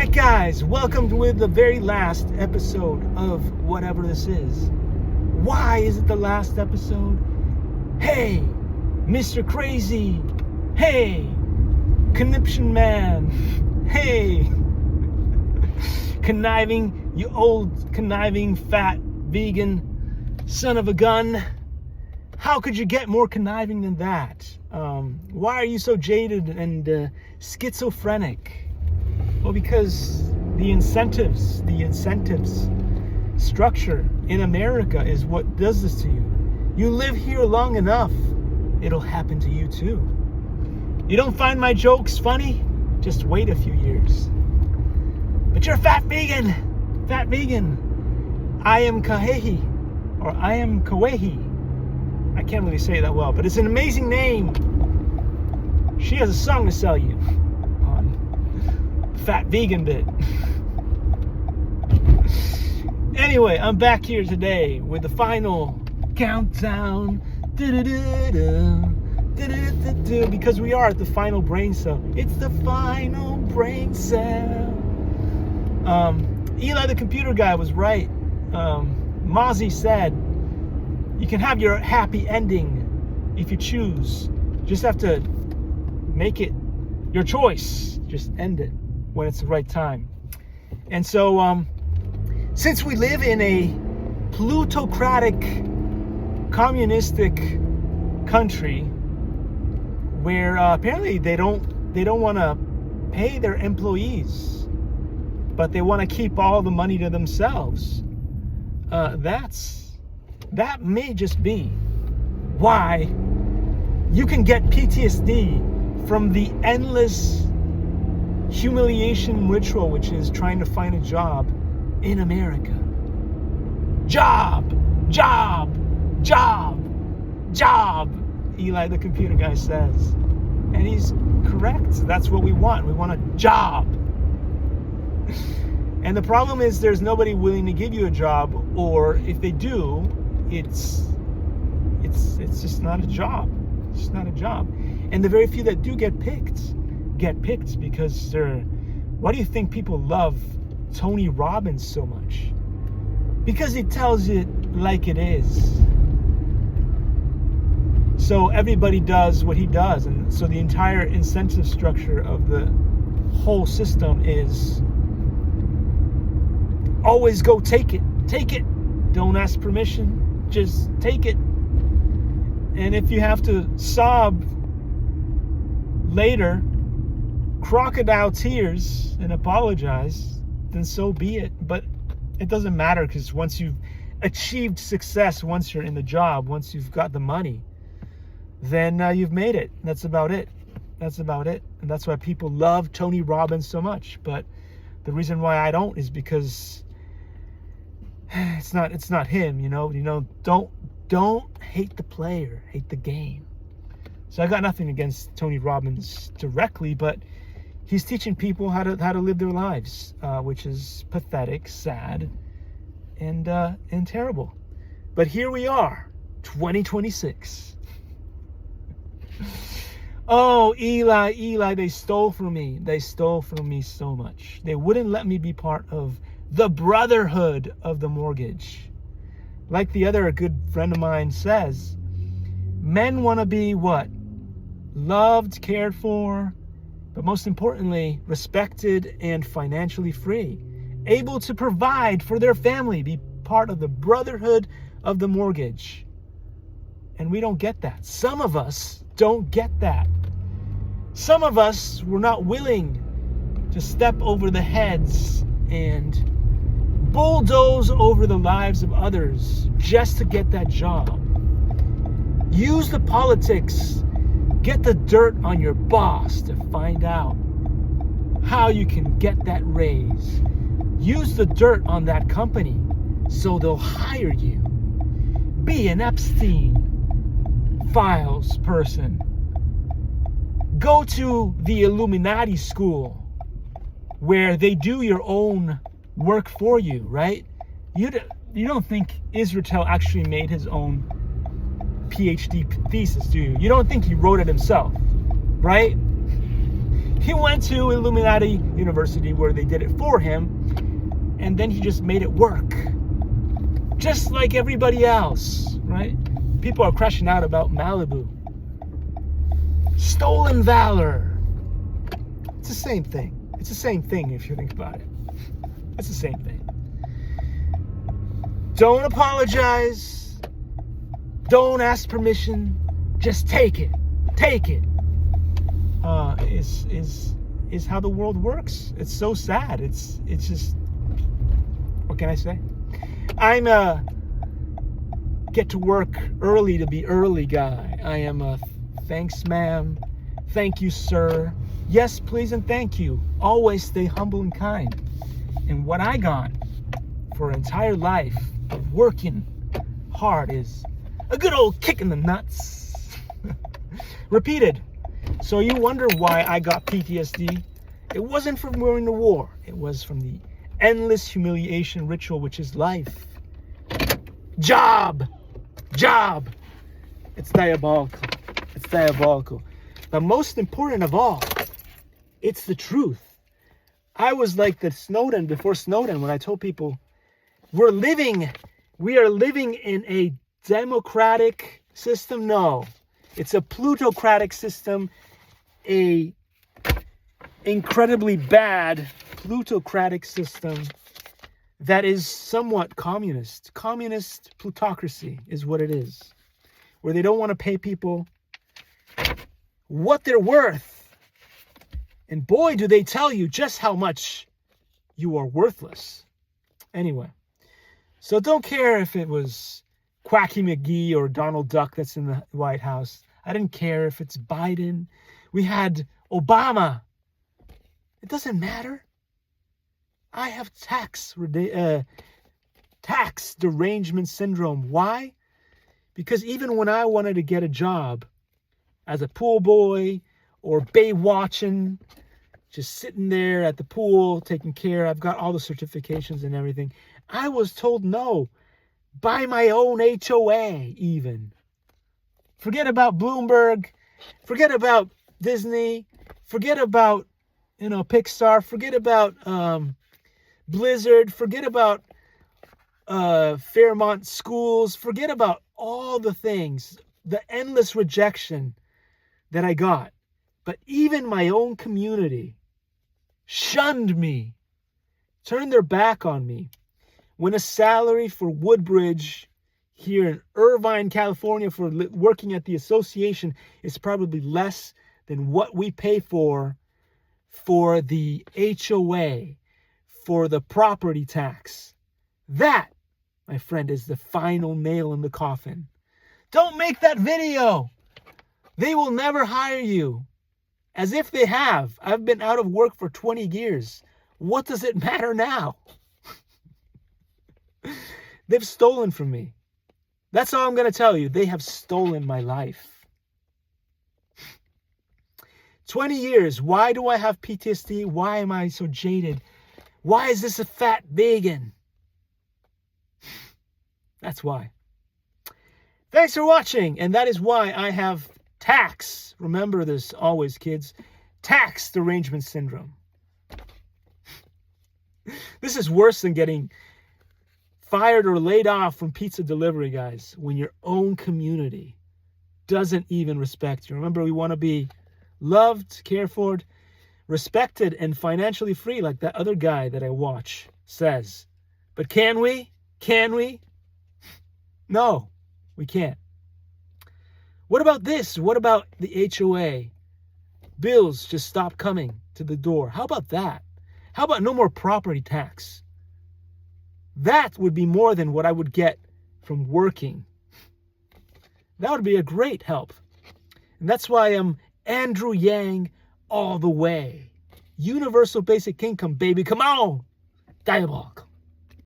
Alright guys, welcome with the very last episode of whatever this is. Why is it the last episode? Hey, Mr. Crazy. Hey, Conniption Man. Hey, conniving, you old conniving fat vegan son of a gun. How could you get more conniving than that? Why are you so jaded and schizophrenic? Well, because the incentives structure in America is what does this to you. You live here long enough, it'll happen to you too. You don't find my jokes funny? Just wait a few years. But you're a fat vegan. I am Kahehi, or I am Kawehi. I can't really say it that well, but it's an amazing name. She has a song to sell you on Fat Vegan Bit. Anyway, I'm back here today with the final countdown. Because we are at the final brain cell. It's the final brain cell. Eli the computer guy was right. Mozzie said, you can have your happy ending if you choose. Just have to make it your choice. Just end it when it's the right time. And so, since we live in a plutocratic, communistic country where apparently they don't want to pay their employees, but they want to keep all the money to themselves, that may just be why you can get PTSD from the endless humiliation ritual, which is trying to find a job in America. Job, Eli the computer guy says. And he's correct. That's what we want. We want a job. And the problem is there's nobody willing to give you a job, or if they do, it's just not a job. It's just not a job. And the very few that do get picked because they're... Why do you think people love Tony Robbins so much? Because he tells it like it is. So everybody does what he does, and so the entire incentive structure of the whole system is always go take it. Don't ask permission, just take it. And if you have to sob later, crocodile tears, and apologize, then so be it. But it doesn't matter, because once you've achieved success, once you're in the job, once you've got the money, then you've made it. That's about it. And that's why people love Tony Robbins so much. But the reason why I don't is because it's not him, you know. Don't hate the player, hate the game. So I got nothing against Tony Robbins directly, but he's teaching people how to live their lives, which is pathetic, sad, and terrible. But here we are, 2026. Oh, Eli, they stole from me so much. They wouldn't let me be part of the brotherhood of the mortgage. Like the other good friend of mine says, men want to be what? Loved, cared for, but most importantly, respected and financially free. Able to provide for their family, be part of the brotherhood of the mortgage. And we don't get that. Some of us don't get that. Some of us were not willing to step over the heads and bulldoze over the lives of others just to get that job. Use the politics, get the dirt on your boss to find out how you can get that raise. Use the dirt on that company so they'll hire you. Be an Epstein files person. Go to the Illuminati school where they do your own work for you, right? You don't think Israel actually made his own PhD thesis, do you? You don't think he wrote it himself, right? He went to Illuminati University where they did it for him, and then he just made it work. Just like everybody else, right? People are crashing out about Malibu. Stolen valor. It's the same thing. It's the same thing if you think about it. It's the same thing. Don't apologize. Don't ask permission. Just take it. Take it. Is how the world works. It's so sad. It's just, what can I say? I'm a get to work early to be early guy. I am a thanks ma'am, thank you sir, yes please and thank you. Always stay humble and kind. And what I got for an entire life of working hard is a good old kick in the nuts. Repeated. So you wonder why I got PTSD? It wasn't from going to war. It was from the endless humiliation ritual, which is life. Job. It's diabolical. It's diabolical. But most important of all, it's the truth. I was like the Snowden before Snowden when I told people we are living in a democratic system. No, it's a plutocratic system, a incredibly bad plutocratic system that is somewhat communist. Communist plutocracy is what it is, where they don't want to pay people what they're worth. And boy, do they tell you just how much you are worthless. Anyway, so don't care if it was Quacky McGee or Donald Duck that's in the White House. I didn't care if it's Biden. We had Obama. It doesn't matter. I have tax derangement syndrome. Why? Because even when I wanted to get a job as a pool boy or bay watching, just sitting there at the pool, taking care, I've got all the certifications and everything, I was told no by my own HOA even. Forget about Bloomberg. Forget about Disney. Forget about, Pixar. Forget about Blizzard. Forget about Fairmont Schools. Forget about all the things, the endless rejection that I got. But even my own community shunned me, turned their back on me. When a salary for Woodbridge here in Irvine, California, for working at the association is probably less than what we pay for the HOA, for the property tax. That, my friend, is the final nail in the coffin. Don't make that video. They will never hire you. As if they have. I've been out of work for 20 years. What does it matter now? They've stolen from me. That's all I'm going to tell you. They have stolen my life. 20 years. Why do I have PTSD? Why am I so jaded? Why is this a fat vegan? That's why. Thanks for watching. And that is why I have tax. Remember this always, kids. Tax derangement syndrome. This is worse than getting fired or laid off from pizza delivery, guys, when your own community doesn't even respect you. Remember, we want to be loved, cared for, respected, and financially free, like that other guy that I watch says. But can we? Can we? No, we can't. What about this? What about the HOA? Bills just stop coming to the door. How about that? How about no more property tax? That would be more than what I would get from working. That would be a great help. And that's why I'm Andrew Yang all the way. Universal basic income, baby. Come on. Diabolical.